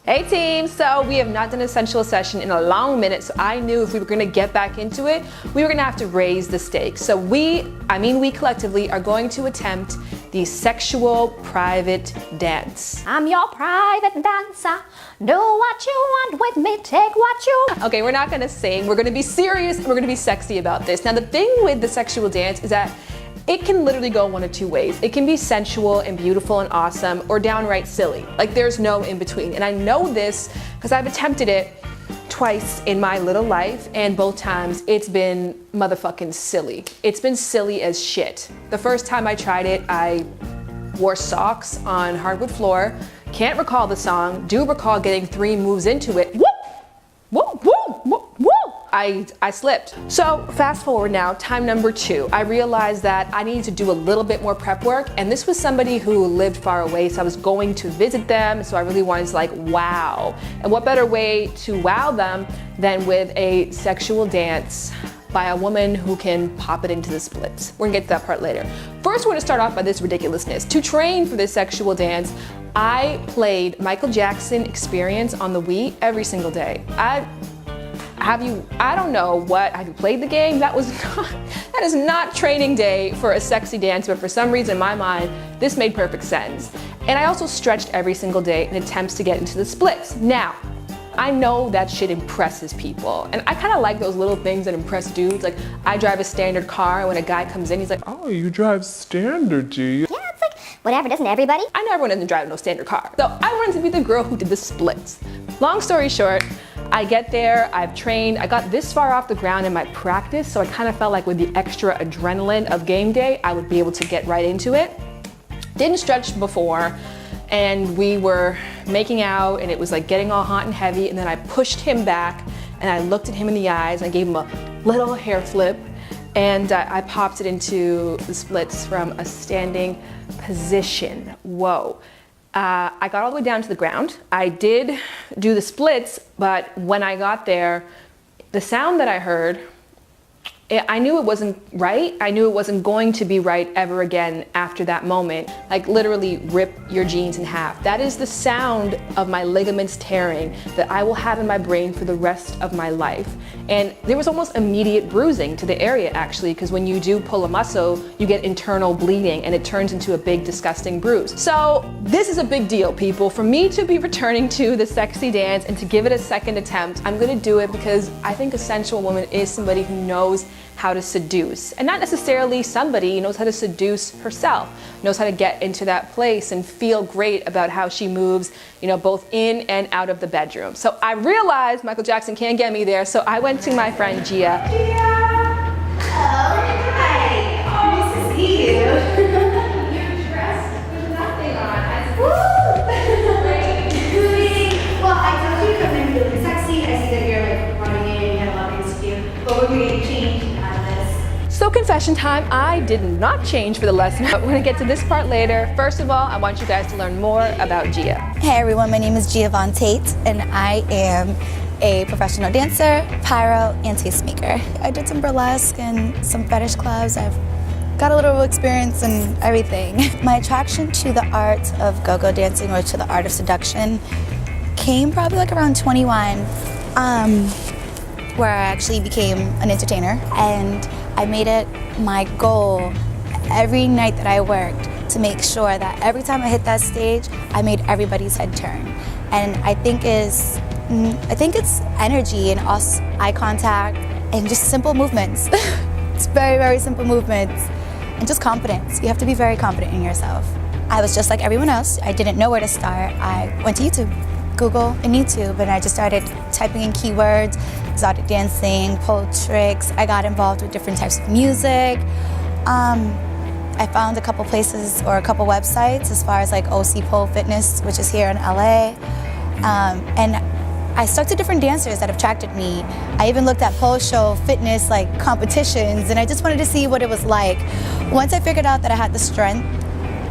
Hey team, so we have not done a sensual session in a long minute, so I knew if we were gonna get back into it, we were gonna have to raise the stakes. So we collectively are going to attempt the sexual private dance. I'm your private dancer. Do what you want with me, take what you... Okay, we're not gonna sing, we're gonna be serious and we're gonna be sexy about this. Now the thing with the sexual dance is that it can literally go one of two ways. It can be sensual and beautiful and awesome, or downright silly. Like there's no in between. And I know this because I've attempted it twice in my little life, and both times it's been motherfucking silly. It's been silly as shit. The first time I tried it, I wore socks on hardwood floor. Can't recall the song, do recall getting 3 moves into it. Whoop! Whoop, whoop, whoop, whoop! I slipped. So fast forward now, time number 2. I realized that I needed to do a little bit more prep work, and this was somebody who lived far away, so I was going to visit them, so I really wanted to like wow. And what better way to wow them than with a sexual dance by a woman who can pop it into the splits. We're gonna get to that part later. First, we're gonna start off by this ridiculousness. To train for this sexual dance, I played Michael Jackson Experience on the Wii every single day. I don't know what, have you played the game? That is not training day for a sexy dance, but for some reason in my mind, this made perfect sense. And I also stretched every single day in attempts to get into the splits. Now, I know that shit impresses people, and I kind of like those little things that impress dudes. Like, I drive a standard car, and when a guy comes in, he's like, "Oh, you drive standard, do you?" Yeah, it's like, whatever, doesn't everybody? I never wanted to drive no standard car. So I wanted to be the girl who did the splits. Long story short, I get there, I've trained, I got this far off the ground in my practice, so I kind of felt like with the extra adrenaline of game day, I would be able to get right into it. Didn't stretch before, and we were making out, and it was like getting all hot and heavy, and then I pushed him back, and I looked at him in the eyes, and I gave him a little hair flip, and I popped it into the splits from a standing position. Whoa. I got all the way down to the ground. I did do the splits, but when I got there, the sound that I heard, I knew it wasn't right. I knew it wasn't going to be right ever again after that moment. Like literally rip your jeans in half. That is the sound of my ligaments tearing that I will have in my brain for the rest of my life. And there was almost immediate bruising to the area actually, because when you do pull a muscle, you get internal bleeding and it turns into a big disgusting bruise. So this is a big deal, people. For me to be returning to the sexy dance and to give it a second attempt, I'm gonna do it because I think a sensual woman is somebody who knows how to seduce, and not necessarily somebody who knows how to seduce herself, knows how to get into that place and feel great about how she moves, you know, both in and out of the bedroom. So I realized Michael Jackson can't get me there, so I went to my friend Gia. Gia! Oh, hi! Oh, nice to see you. You're dressed with nothing on. Woo! Great. Well, I told you to come in really sexy. I see that you're like running in, you had a lot of things to do, but we're going to change. So confession time, I did not change for the lesson, but we're gonna get to this part later. First of all, I want you guys to learn more about Gia. Hey everyone, my name is Gia Von Tate, and I am a professional dancer, pyro, and tastemaker. I did some burlesque and some fetish clubs. I've got a little experience in everything. My attraction to the art of go-go dancing, or to the art of seduction, came probably like around 21, where I actually became an entertainer, and I made it my goal every night that I worked to make sure that every time I hit that stage, I made everybody's head turn. And I think it's energy and also eye contact and just simple movements. It's very, very simple movements, and just confidence. You have to be very confident in yourself. I was just like everyone else. I didn't know where to start. I went to YouTube, Google and YouTube, and I just started typing in keywords, exotic dancing, pole tricks. I got involved with different types of music. I found a couple places or a couple websites as far as like OC Pole Fitness, which is here in LA. And I stuck to different dancers that attracted me. I even looked at pole show fitness like competitions, and I just wanted to see what it was like. Once I figured out that I had the strength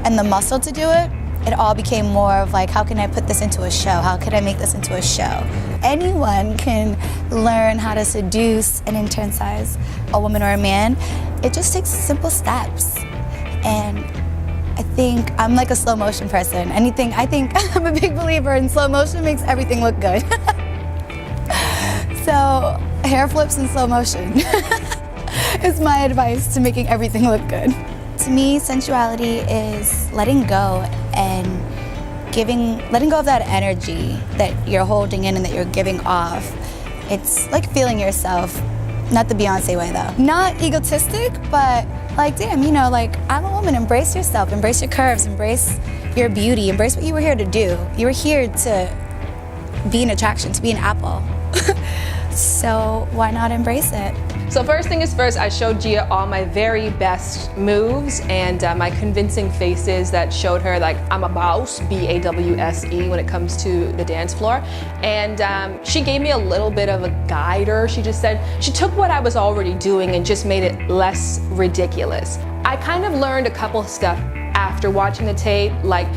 and the muscle to do it, it all became more of like, how can I put this into a show? How can I make this into a show? Anyone can learn how to seduce and intensize a woman or a man. It just takes simple steps. And I think I'm like a slow motion person. I think I'm a big believer in slow motion makes everything look good. So hair flips in slow motion is my advice to making everything look good. To me, sensuality is letting go and letting go of that energy that you're holding in and that you're giving off. It's like feeling yourself, not the Beyonce way though. Not egotistic, but like, damn, you know, like, I'm a woman, embrace yourself, embrace your curves, embrace your beauty, embrace what you were here to do. You were here to be an attraction, to be an apple. So why not embrace it? So first thing is first, I showed Gia all my very best moves and my convincing faces that showed her like I'm a boss, B-A-W-S-E, when it comes to the dance floor. And she gave me a little bit of a guider. She just said, she took what I was already doing and just made it less ridiculous. I kind of learned a couple stuff after watching the tape, like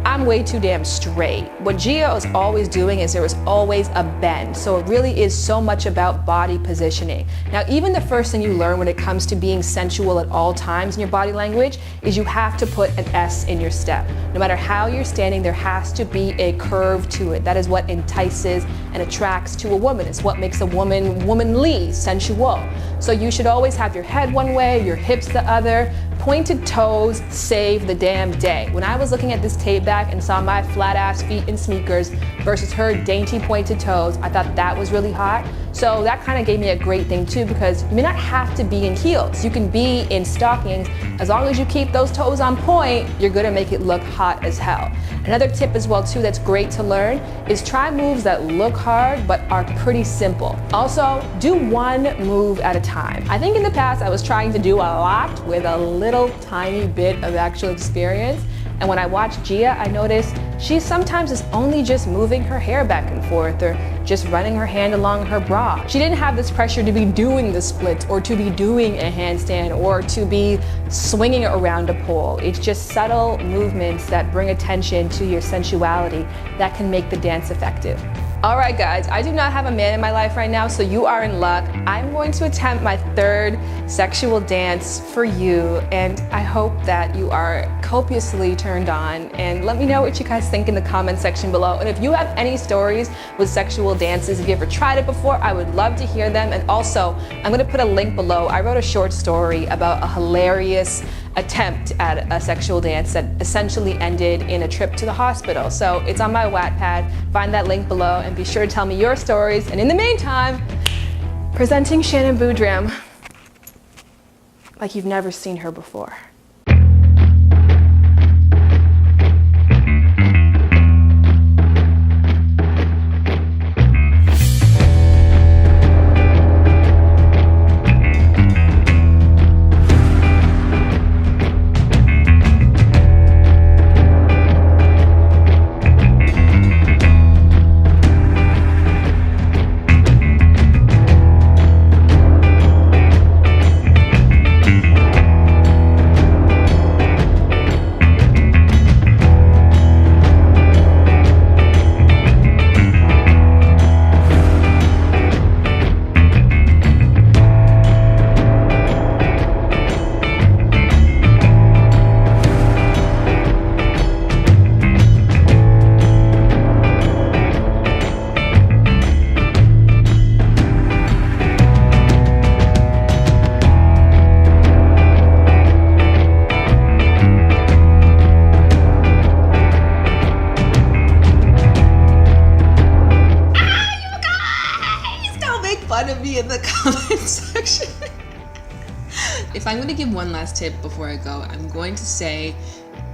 I'm way too damn straight. What Gia was always doing is there was always a bend. So it really is so much about body positioning. Now, even the first thing you learn when it comes to being sensual at all times in your body language is you have to put an S in your step. No matter how you're standing, there has to be a curve to it. That is what entices and attracts to a woman. It's what makes a woman womanly, sensual. So you should always have your head one way, your hips the other. Pointed toes save the damn day. When I was looking at this tape back and saw my flat ass feet in sneakers versus her dainty pointed toes, I thought that was really hot. So that kind of gave me a great thing too, because you may not have to be in heels. You can be in stockings. As long as you keep those toes on point, you're gonna make it look hot as hell. Another tip as well too that's great to learn is try moves that look hard but are pretty simple. Also, do one move at a time. I think in the past I was trying to do a lot with a little tiny bit of actual experience. And when I watch Gia, I noticed she sometimes is only just moving her hair back and forth or just running her hand along her bra. She didn't have this pressure to be doing the splits or to be doing a handstand or to be swinging around a pole. It's just subtle movements that bring attention to your sensuality that can make the dance effective. All right, guys, I do not have a man in my life right now, so you are in luck. I'm going to attempt my third sexual dance for you, and I hope that you are copiously turned on. And let me know what you guys think in the comment section below. And if you have any stories with sexual dances, if you ever tried it before, I would love to hear them. And also, I'm gonna put a link below. I wrote a short story about a hilarious attempt at a sexual dance that essentially ended in a trip to the hospital. So it's on my Wattpad. Find that link below and be sure to tell me your stories. And in the meantime, presenting Shannon Boudram like you've never seen her before. To be in the comment section. If I'm going to give one last tip before I go, I'm going to say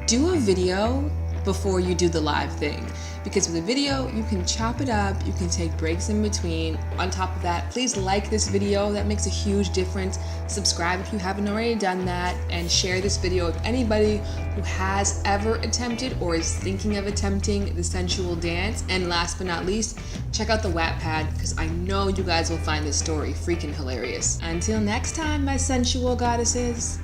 do a video before you do the live thing, because with a video you can chop it up, you can take breaks in between. On top of that, please like this video. That makes a huge difference. Subscribe if you haven't already done that, and share this video with anybody who has ever attempted or is thinking of attempting the sensual dance. And last but not least, check out the Wattpad, because I know you guys will find this story freaking hilarious. Until next time, my sensual goddesses.